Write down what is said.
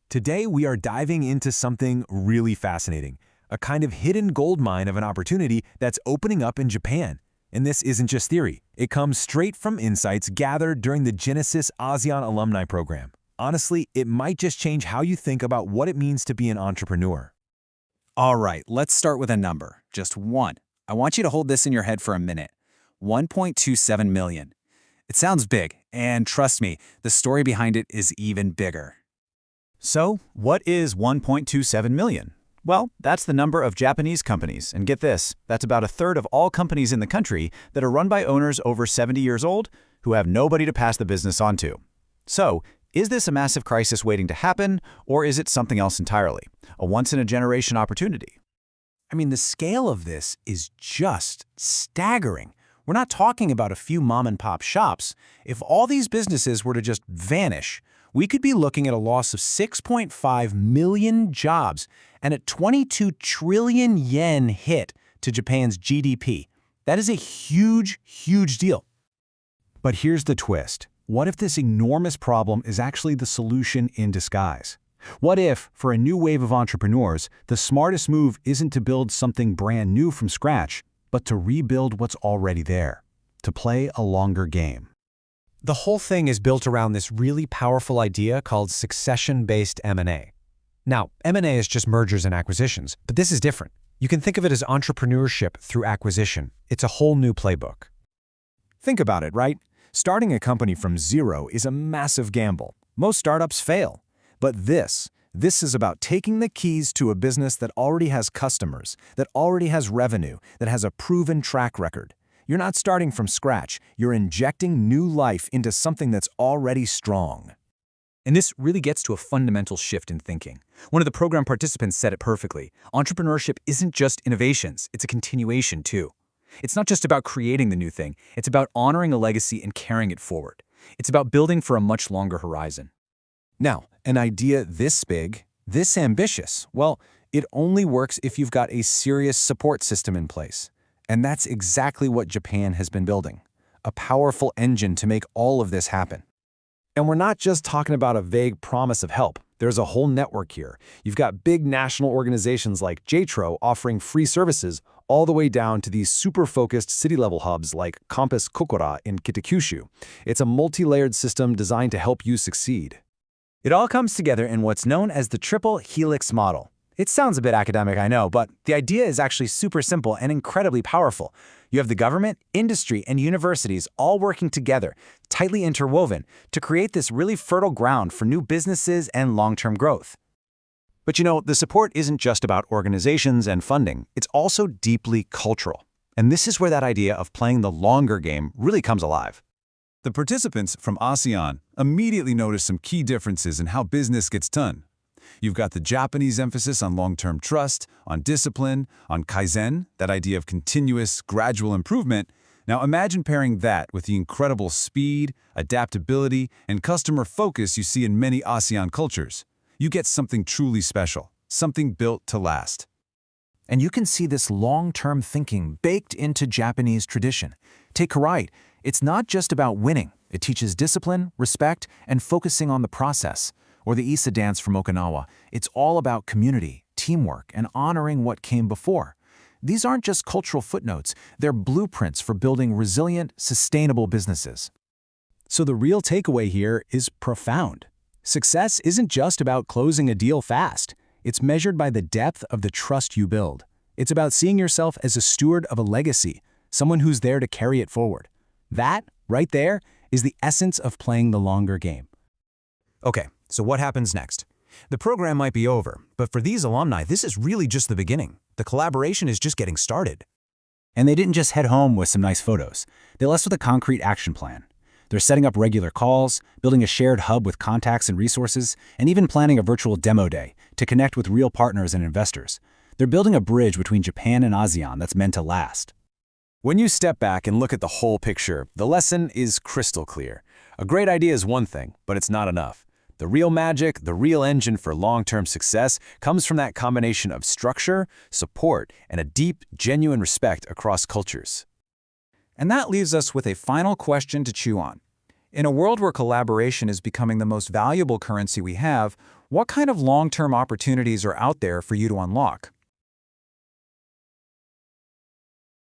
Today, we are diving into something really fascinating, a kind of hidden gold mine of an opportunity that's opening up in Japan. And this isn't just theory. It comes straight from insights gathered during the Genesis ASEAN Alumni program. Honestly, it might just change how you think about what it means to be an entrepreneur. All right, let's start with a number, just one. I want you to hold this in your head for a minute. 1.27 million. It sounds big, and trust me, the story behind it is even bigger. So, what is 1.27 million? Well, that's the number of Japanese companies, and get this, that's about a third of all companies in the country that are run by owners over 70 years old who have nobody to pass the business on to. So, is this a massive crisis waiting to happen, or is it something else entirely? A once-in-a-generation opportunity? I mean, the scale of this is just staggering. We're not talking about a few mom-and-pop shops. If all these businesses were to just vanish, we could be looking at a loss of 6.5 million jobs and a 22 trillion yen hit to Japan's GDP. That is a huge, huge deal. But here's the twist. What if this enormous problem is actually the solution in disguise? What if, for a new wave of entrepreneurs, the smartest move isn't to build something brand new from scratch, but to rebuild what's already there, to play a longer game? The whole thing is built around this really powerful idea called succession-based M&A. Now, M&A is just mergers and acquisitions, but this is different. You can think of it as entrepreneurship through acquisition. It's a whole new playbook. Think about it, right? Starting a company from zero is a massive gamble. Most startups fail. But this is about taking the keys to a business that already has customers, that already has revenue, that has a proven track record. You're not starting from scratch. You're injecting new life into something that's already strong. And this really gets to a fundamental shift in thinking. One of the program participants said it perfectly. Entrepreneurship isn't just innovations, it's a continuation too. It's not just about creating the new thing, it's about honoring a legacy and carrying it forward. It's about building for a much longer horizon. Now, an idea this big, this ambitious, well, it only works if you've got a serious support system in place. And that's exactly what Japan has been building, a powerful engine to make all of this happen. And we're not just talking about a vague promise of help. There's a whole network here. You've got big national organizations like JTRO offering free services all the way down to these super-focused city-level hubs like Campus Kokora in Kitakyushu. It's a multi-layered system designed to help you succeed. It all comes together in what's known as the triple helix model. It sounds a bit academic, I know, but the idea is actually super simple and incredibly powerful. You have the government, industry, and universities all working together, tightly interwoven, to create this really fertile ground for new businesses and long-term growth. But you know, the support isn't just about organizations and funding, it's also deeply cultural. And this is where that idea of playing the longer game really comes alive. The participants from ASEAN immediately noticed some key differences in how business gets done. You've got the Japanese emphasis on long-term trust, on discipline, on kaizen, that idea of continuous, gradual improvement. Now imagine pairing that with the incredible speed, adaptability, and customer focus you see in many ASEAN cultures. You get something truly special, something built to last. And you can see this long-term thinking baked into Japanese tradition. Take karate. It's not just about winning. It teaches discipline, respect, and focusing on the process. Or the EtA dance from Okinawa. It's all about community, teamwork, and honoring what came before. These aren't just cultural footnotes. They're blueprints for building resilient, sustainable businesses. So the real takeaway here is profound. Success isn't just about closing a deal fast. It's measured by the depth of the trust you build. It's about seeing yourself as a steward of a legacy, someone who's there to carry it forward. That, right there, is the essence of playing the longer game. Okay, so what happens next? The program might be over, but for these alumni, this is really just the beginning. The collaboration is just getting started. And they didn't just head home with some nice photos. They left with a concrete action plan. They're setting up regular calls, building a shared hub with contacts and resources, and even planning a virtual demo day to connect with real partners and investors. They're building a bridge between Japan and ASEAN that's meant to last. When you step back and look at the whole picture, the lesson is crystal clear. A great idea is one thing, but it's not enough. The real magic, the real engine for long-term success comes from that combination of structure, support, and a deep, genuine respect across cultures. And that leaves us with a final question to chew on. In a world where collaboration is becoming the most valuable currency we have, what kind of long-term opportunities are out there for you to unlock?